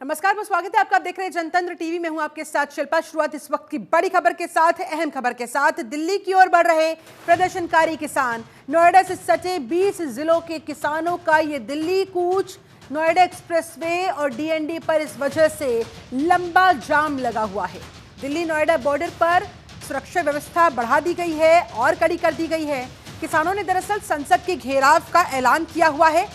नमस्कार, बहुत स्वागत है आपका। आप देख रहे हैं जनतंत्र टीवी में, हूं आपके साथ शिल्पा। शुरुआत इस वक्त की बड़ी खबर के साथ, अहम खबर के साथ। दिल्ली की ओर बढ़ रहे प्रदर्शनकारी किसान। नोएडा से सटे 20 जिलों के किसानों का ये दिल्ली कूच। नोएडा एक्सप्रेसवे और डीएनडी पर इस वजह से लंबा जाम लगा हुआ है। दिल्ली नोएडा बॉर्डर पर सुरक्षा व्यवस्था बढ़ा दी गई है और कड़ी कर दी गई है। किसानों ने दरअसल संसद के घेराव का ऐलान किया हुआ है।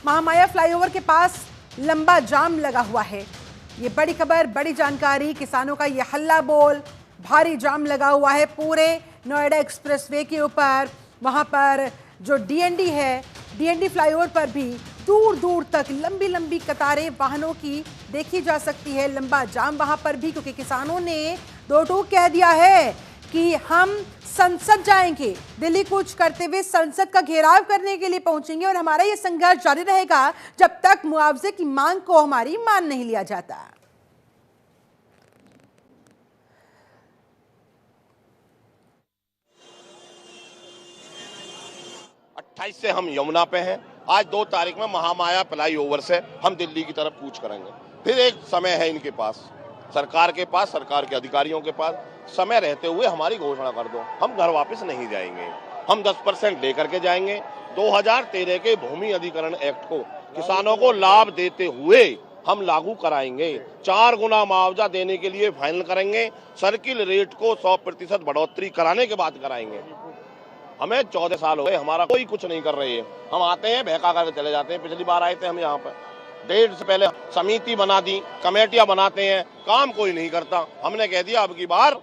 महामाया फ्लाईओवर के पास लंबा जाम लगा हुआ है। ये बड़ी खबर, बड़ी जानकारी। किसानों का ये हल्ला बोल, भारी जाम लगा हुआ है पूरे नोएडा एक्सप्रेसवे के ऊपर। वहां पर जो डीएनडी है, डीएनडी फ्लाईओवर पर भी दूर दूर तक लंबी लंबी कतारें वाहनों की देखी जा सकती है। लंबा जाम वहां पर भी, क्योंकि किसानों ने दो टूक कह दिया है कि हम संसद जाएंगे। दिल्ली कूच करते हुए संसद का घेराव करने के लिए पहुंचेंगे और हमारा ये संघर्ष जारी रहेगा जब तक मुआवजे की मांग को हमारी मान नहीं लिया जाता। 28 से हम यमुना पे हैं। आज 2 तारीख में महामाया फ्लाईओवर से हम दिल्ली की तरफ कूच करेंगे। फिर एक समय है इनके पास, सरकार के पास, सरकार के अधिकारियों के पास। समय रहते हुए हमारी घोषणा कर दो, हम घर वापस नहीं जाएंगे। हम 10% लेकर के जाएंगे। 2013 के भूमि अधिग्रहण एक्ट को किसानों को लाभ देते हुए हम लागू कराएंगे। 4 गुना मुआवजा देने के लिए फाइनल करेंगे। सर्किल रेट को 100% बढ़ोतरी कराने के बाद कराएंगे। हमें 14 साल हो गए, हमारा कोई कुछ नहीं कर रही है। हम आते हैं, बहका करके चले जाते हैं। पिछली बार आए थे हम यहाँ पर, 1.5 से पहले समिति बना दी, कमेटियां बनाते हैं, काम कोई नहीं करता। हमने कह दिया अब की बार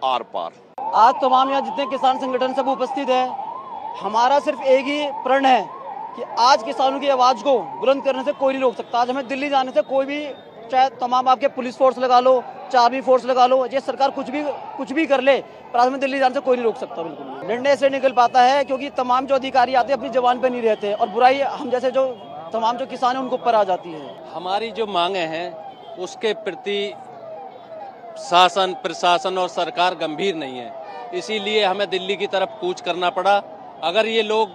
आर पार। आज तमाम यहाँ जितने किसान संगठन सब उपस्थित हैं। हमारा सिर्फ एक ही प्रण है कि आज किसानों की आवाज को बुलंद करने से कोई नहीं रोक सकता। आज हमें दिल्ली जाने से कोई भी, चाहे तमाम आपके पुलिस फोर्स लगा लो, चाहे आर्मी फोर्स लगा लो, ये सरकार कुछ भी कर ले, पर आज हमें दिल्ली जाने से कोई नहीं रोक सकता। बिल्कुल निर्णय से निकल पाता है, क्योंकि तमाम जो अधिकारी आते हैं अपनी जबान पर नहीं रहते और बुराई हम जैसे जो तमाम जो किसान हैं उनको ऊपर आ जाती है। हमारी जो मांगे हैं उसके प्रति शासन, प्रशासन और सरकार गंभीर नहीं है, इसीलिए हमें दिल्ली की तरफ कूच करना पड़ा। अगर ये लोग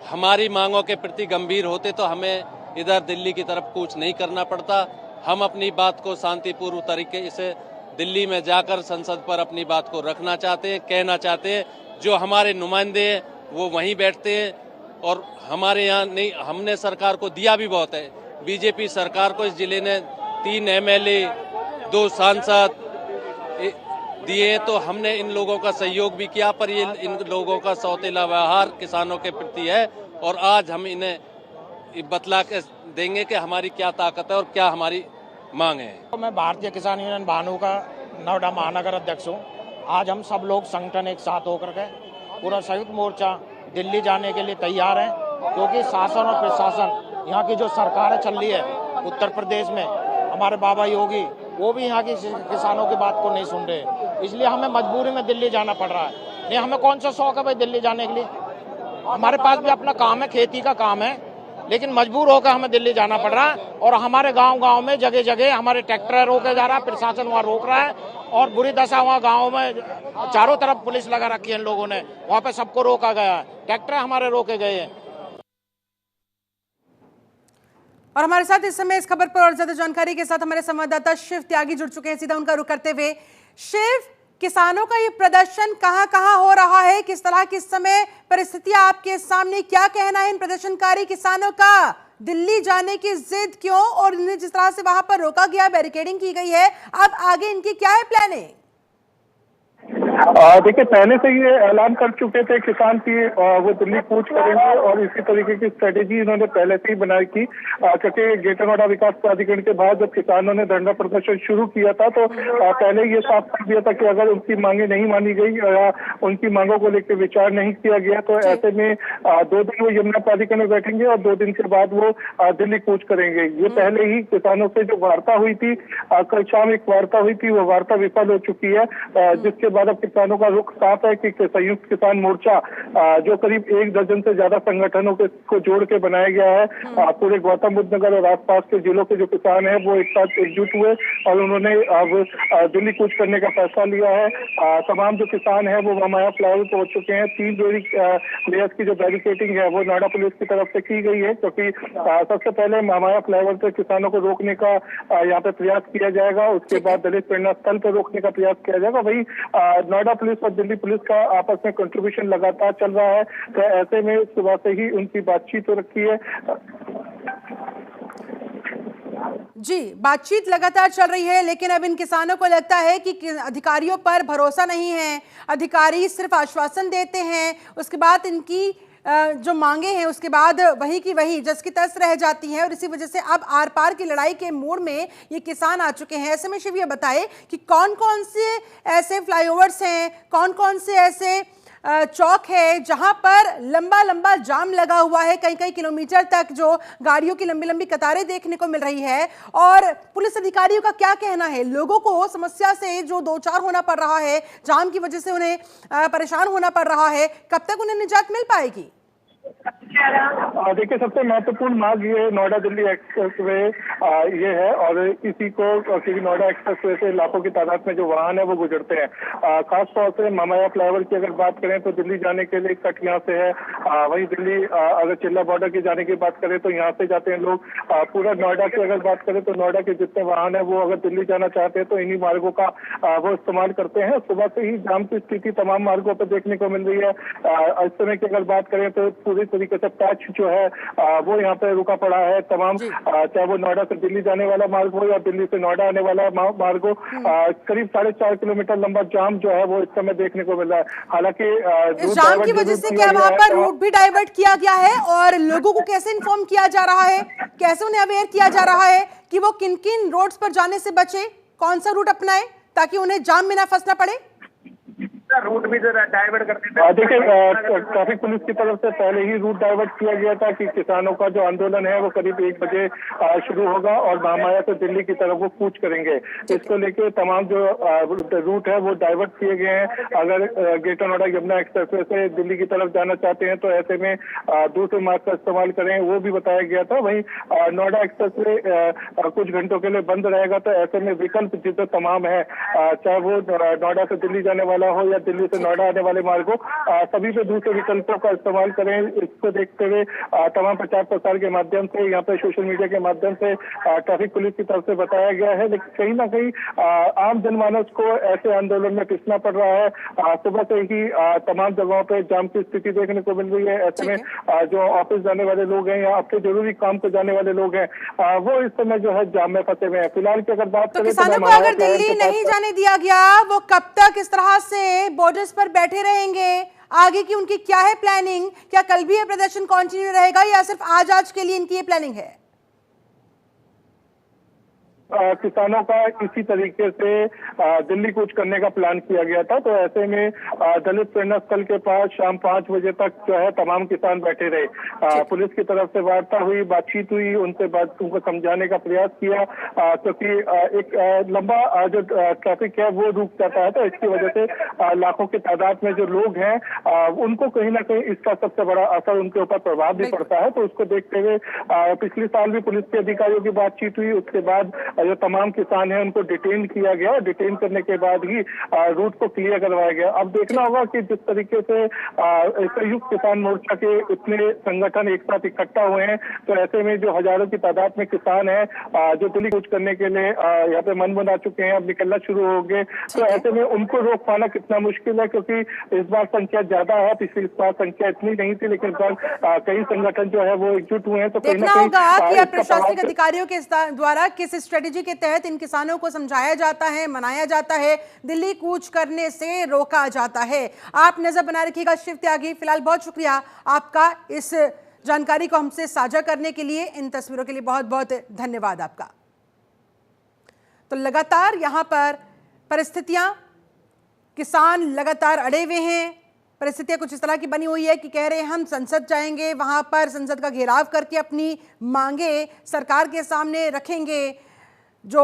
हमारी मांगों के प्रति गंभीर होते तो हमें इधर दिल्ली की तरफ कूच नहीं करना पड़ता। हम अपनी बात को शांतिपूर्व तरीके से दिल्ली में जाकर संसद पर अपनी बात को रखना चाहते हैं, कहना चाहते हैं। जो हमारे नुमाइंदे हैं वो वहीं बैठते हैं और हमारे यहाँ नहीं, हमने सरकार को दिया भी बहुत है। बीजेपी सरकार को इस जिले ने 3 एमएलए, 2 सांसद दिए, तो हमने इन लोगों का सहयोग भी किया, पर ये इन लोगों का सौतेला व्यवहार किसानों के प्रति है। और आज हम इन्हें बतला के देंगे कि हमारी क्या ताकत है और क्या हमारी मांग है। मैं भारतीय किसान यूनियन भानु का नोएडा महानगर अध्यक्ष हूँ। आज हम सब लोग संगठन एक साथ होकर के पूरा संयुक्त मोर्चा दिल्ली जाने के लिए तैयार हैं, क्योंकि शासन और प्रशासन, यहाँ की जो सरकार चल रही है उत्तर प्रदेश में, हमारे बाबा योगी, वो भी यहाँ की किसानों की बात को नहीं सुन रहे। इसलिए हमें मजबूरी में दिल्ली जाना पड़ रहा है। नहीं, हमें कौन सा शौक है भाई दिल्ली जाने के लिए? हमारे पास भी अपना काम है, खेती का काम है, लेकिन मजबूर होकर हमें दिल्ली जाना पड़ रहा है। और हमारे गांव में जगह जगह हमारे ट्रैक्टर रोके जा रहा है, प्रशासन वहाँ रोक रहा है और बुरी दशा वहाँ गाँव में चारों तरफ पुलिस लगा रखी है इन लोगों ने, वहाँ पे सबको रोका गया है, ट्रैक्टर हमारे रोके गए हैं। और हमारे साथ इस समय इस खबर पर और ज्यादा जानकारी के साथ हमारे संवाददाता शिव त्यागी जुड़ चुके हैं। सीधा उनका रुख करते हुए, शिव, किसानों का ये प्रदर्शन कहां कहां हो रहा है, किस तरह की इस समय परिस्थितियां आपके सामने, क्या कहना है इन प्रदर्शनकारी किसानों का? दिल्ली जाने की जिद क्यों, और इन्हें जिस तरह से वहां पर रोका गया, बैरिकेडिंग की गई है, अब आगे इनकी क्या है प्लानिंग? देखिए, पहले से ये ऐलान कर चुके थे किसान की वो दिल्ली कूच करेंगे और इसी तरीके की स्ट्रेटेजी इन्होंने पहले से ही बनाई थी। क्योंकि ग्रेटर नोएडा विकास प्राधिकरण के बाद जब किसानों ने धरना प्रदर्शन शुरू किया था तो पहले ये साफ कर दिया था कि अगर उनकी मांगे नहीं मानी गई या उनकी मांगों को लेकर विचार नहीं किया गया तो ऐसे में 2 दिन वो यमुना प्राधिकरण में बैठेंगे और 2 दिन के बाद वो दिल्ली कूच करेंगे। ये पहले ही किसानों से जो वार्ता हुई थी, कल शाम एक वार्ता हुई थी, वो वार्ता विफल हो चुकी है, जिसके बाद अब किसानों का रुख साफ है कि संयुक्त किसान मोर्चा जो करीब 1 दर्जन से ज्यादा संगठनों को जोड़ के बनाया गया है, पूरे गौतम बुद्ध नगर और आसपास के जिलों के जो किसान हैं वो एक साथ एकजुट हुए और उन्होंने अब दिल्ली कूच करने का फैसला लिया है। तमाम जो किसान हैं वो महामाया फ्लाईओवर पहुंच चुके हैं। 3 लेयर्स की जो बैरिकेडिंग है वो नोएडा पुलिस की तरफ से की गई है, क्योंकि सबसे पहले महामाया फ्लाईओवर पर किसानों को रोकने का यहाँ पे प्रयास किया जाएगा, उसके बाद दलित प्रेरणा स्थल पर रोकने का प्रयास किया जाएगा। वही नोएडा पुलिस और दिल्ली पुलिस का आपस में कंट्रीब्यूशन लगातार चल रहा है, तो ऐसे में सुबह से ही उनकी बातचीत हो रखी है। जी, बातचीत लगातार चल रही है, लेकिन अब इन किसानों को लगता है कि अधिकारियों पर भरोसा नहीं है। अधिकारी सिर्फ आश्वासन देते हैं, उसके बाद इनकी जो मांगे हैं उसके बाद वही की वही जस की तस रह जाती हैं, और इसी वजह से अब आर पार की लड़ाई के मोड़ में ये किसान आ चुके हैं। ऐसे में शिव ये बताए कि कौन कौन से ऐसे फ्लाईओवर्स हैं, कौन कौन से ऐसे चौक है जहां पर लंबा लंबा जाम लगा हुआ है, कई कई किलोमीटर तक जो गाड़ियों की लंबी लंबी कतारें देखने को मिल रही है, और पुलिस अधिकारियों का क्या कहना है? लोगों को समस्या से जो दो चार होना पड़ रहा है, जाम की वजह से उन्हें परेशान होना पड़ रहा है, कब तक उन्हें निजात मिल पाएगी? देखिए, सबसे महत्वपूर्ण मार्ग ये नोएडा दिल्ली एक्सप्रेस वे ये है, और इसी को क्योंकि नोएडा एक्सप्रेस वे से लाखों की तादाद में जो वाहन है वो गुजरते हैं। खासतौर से महामाया फ्लाईओवर की अगर बात करें तो दिल्ली जाने के लिए कट यहाँ से है, वहीं दिल्ली अगर चिल्ला बॉर्डर की जाने की बात करें तो यहाँ से जाते हैं लोग। पूरा नोएडा की अगर बात करें तो नोएडा के जितने वाहन है वो अगर दिल्ली जाना चाहते हैं तो इन्हीं मार्गों का वो इस्तेमाल करते हैं। सुबह से ही जाम की स्थिति तमाम मार्गों पर देखने को मिल रही है। इस समय की अगर बात करें तो पूरी तरीके से पैच जो है वो यहाँ पे रुका पड़ा है। तमाम चाहे वो नोएडा से दिल्ली जाने वाला मार्ग हो या दिल्ली से नोएडा आने वाला मार्ग हो, करीब 4.5 किलोमीटर लंबा जाम जो है वो इस समय देखने को मिल रहा है। हालांकि जाम की वजह से क्या वहां पर रूट भी डाइवर्ट किया गया है, और लोगों को कैसे इन्फॉर्म किया जा रहा है, कैसे उन्हें अवेयर किया जा रहा है कि वो किन किन रोड्स पर जाने से बचे, कौन सा रूट अपनाए ताकि उन्हें जाम में ना फंसना पड़े? रूट भी डाइवर्ट कर दिया। देखिए, ट्रैफिक पुलिस की तरफ से पहले ही रूट डाइवर्ट किया गया था कि किसानों का जो आंदोलन है वो करीब 1 बजे शुरू होगा और महामाया से दिल्ली की तरफ वो कूच करेंगे। इसको लेके तमाम जो रूट है वो डाइवर्ट किए गए हैं। अगर ग्रेटर नोएडा यमुना एक्सप्रेसवे से दिल्ली की तरफ जाना चाहते हैं तो ऐसे में दूसरे मार्ग का इस्तेमाल करें, वो भी बताया गया था। वहीं नोएडा एक्सप्रेसवे कुछ घंटों के लिए बंद रहेगा, तो ऐसे में विकल्प जितने तमाम है, चाहे वो नोएडा से दिल्ली जाने वाला हो या दिल्ली से नोएडा आने वाले मार्गों, सभी पे दूसरे विकल्पों का इस्तेमाल करें। इसको देखते हुए तमाम प्रचार प्रसार के माध्यम से, यहाँ पे सोशल मीडिया के माध्यम से ट्रैफिक पुलिस की तरफ से बताया गया है, लेकिन कहीं ना कहीं आम जनमानस को ऐसे आंदोलन में पिसना पड़ रहा है। सुबह से ही तमाम जगहों पे जाम की स्थिति देखने को मिल रही है। ऐसे में जो ऑफिस जाने वाले लोग हैं या अपने जरूरी काम पे जाने वाले लोग हैं, वो इस समय जो है जाम में फंसे हुए हैं। फिलहाल की अगर बात करें किसानों को अगर दिल्ली नहीं जाने दिया गया, वो कब तक इस तरह से बॉर्डर्स पर बैठे रहेंगे? आगे की उनकी क्या है प्लानिंग? क्या कल भी ये प्रदर्शन कंटिन्यू रहेगा या सिर्फ आज के लिए इनकी ये प्लानिंग है? किसानों का इसी तरीके से दिल्ली कूच करने का प्लान किया गया था, तो ऐसे में दलित प्रेरणा स्थल के पास शाम 5 बजे तक जो है तमाम किसान बैठे रहे। पुलिस की तरफ से वार्ता हुई, बातचीत हुई, उनसे उनको समझाने का प्रयास किया, क्योंकि एक लंबा जो ट्रैफिक है वो रुक जाता है, तो इसकी वजह से लाखों की तादाद में जो लोग हैं उनको कहीं ना कहीं इसका सबसे बड़ा असर, उनके ऊपर प्रभाव भी पड़ता है। तो उसको देखते हुए पिछले साल भी पुलिस के अधिकारियों की बातचीत हुई, उसके बाद जो तमाम किसान हैं उनको डिटेन किया गया। डिटेन करने के बाद ही रूट को क्लियर करवाया गया। अब देखना होगा कि जिस तरीके से संयुक्त किसान मोर्चा के इतने संगठन एक साथ इकट्ठा हुए हैं, तो ऐसे में जो हजारों की तादाद में किसान हैं जो दिल्ली कूच करने के लिए यहाँ पे मन बना चुके हैं, अब निकलना शुरू हो गए, तो ऐसे में उनको रोक पाना कितना मुश्किल है, क्योंकि इस बार संख्या ज्यादा है, पिछली बार संख्या इतनी नहीं थी, लेकिन कई संगठन जो है वो एकजुट हुए हैं। तो देखना होगा कि अब प्रशासनिक अधिकारियों के द्वारा किस स्ट्रेटेजी के तहत इन किसानों को समझाया जाता है, मनाया जाता है, दिल्ली कूच करने से रोका जाता है। आप नजर बना रखिएगा शिव त्यागी। फिलहाल बहुत शुक्रिया आपका इस जानकारी को हमसे साझा करने के लिए, इन तस्वीरों के लिए बहुत बहुत धन्यवाद आपका। तो लगातार यहां पर परिस्थितियां, किसान लगातार अड़े हुए हैं। परिस्थितियां कुछ इस तरह की बनी हुई है कि कह रहे हैं हम संसद जाएंगे, वहां पर संसद का घेराव करके अपनी मांगे सरकार के सामने रखेंगे। जो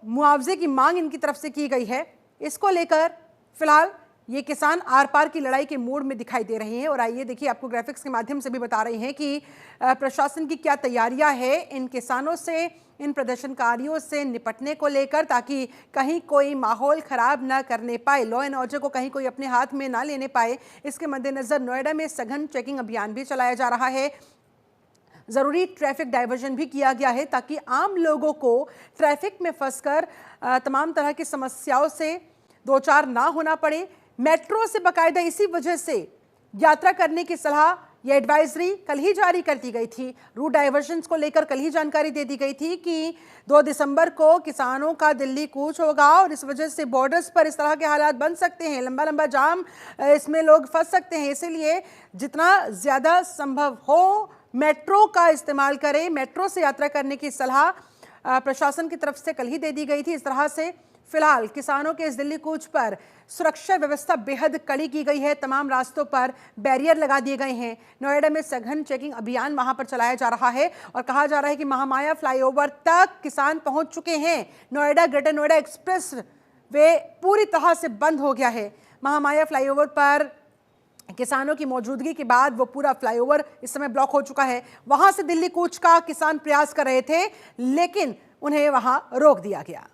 मुआवजे की मांग इनकी तरफ से की गई है, इसको लेकर फिलहाल ये किसान आर पार की लड़ाई के मूड में दिखाई दे रहे हैं। और आइए देखिए, आपको ग्राफिक्स के माध्यम से भी बता रहे हैं कि प्रशासन की क्या तैयारियां हैं इन किसानों से, इन प्रदर्शनकारियों से निपटने को लेकर, ताकि कहीं कोई माहौल खराब ना करने पाए, लॉ एंड ऑर्डर को कहीं कोई अपने हाथ में ना लेने पाए। इसके मद्देनजर नोएडा में सघन चेकिंग अभियान भी चलाया जा रहा है। ज़रूरी ट्रैफिक डाइवर्जन भी किया गया है ताकि आम लोगों को ट्रैफिक में फंसकर तमाम तरह की समस्याओं से दो चार ना होना पड़े। मेट्रो से बाकायदा इसी वजह से यात्रा करने की सलाह, यह एडवाइजरी कल ही जारी कर दी गई थी। रूट डाइवर्जन्स को लेकर कल ही जानकारी दे दी गई थी कि 2 दिसंबर को किसानों का दिल्ली कूच होगा और इस वजह से बॉर्डर्स पर इस तरह के हालात बन सकते हैं, लंबा लंबा जाम, इसमें लोग फंस सकते हैं। इसीलिए जितना ज़्यादा संभव हो मेट्रो का इस्तेमाल करें। मेट्रो से यात्रा करने की सलाह प्रशासन की तरफ से कल ही दे दी गई थी। इस तरह से फिलहाल किसानों के इस दिल्ली कूच पर सुरक्षा व्यवस्था बेहद कड़ी की गई है। तमाम रास्तों पर बैरियर लगा दिए गए हैं। नोएडा में सघन चेकिंग अभियान वहां पर चलाया जा रहा है और कहा जा रहा है कि महामाया फ्लाईओवर तक किसान पहुंच चुके हैं। Noida greater Noida express way पूरी तरह से बंद हो गया है। महामाया फ्लाईओवर पर किसानों की मौजूदगी के बाद वो पूरा फ्लाईओवर इस समय ब्लॉक हो चुका है। वहां से दिल्ली कूच का किसान प्रयास कर रहे थे, लेकिन उन्हें वहां रोक दिया गया।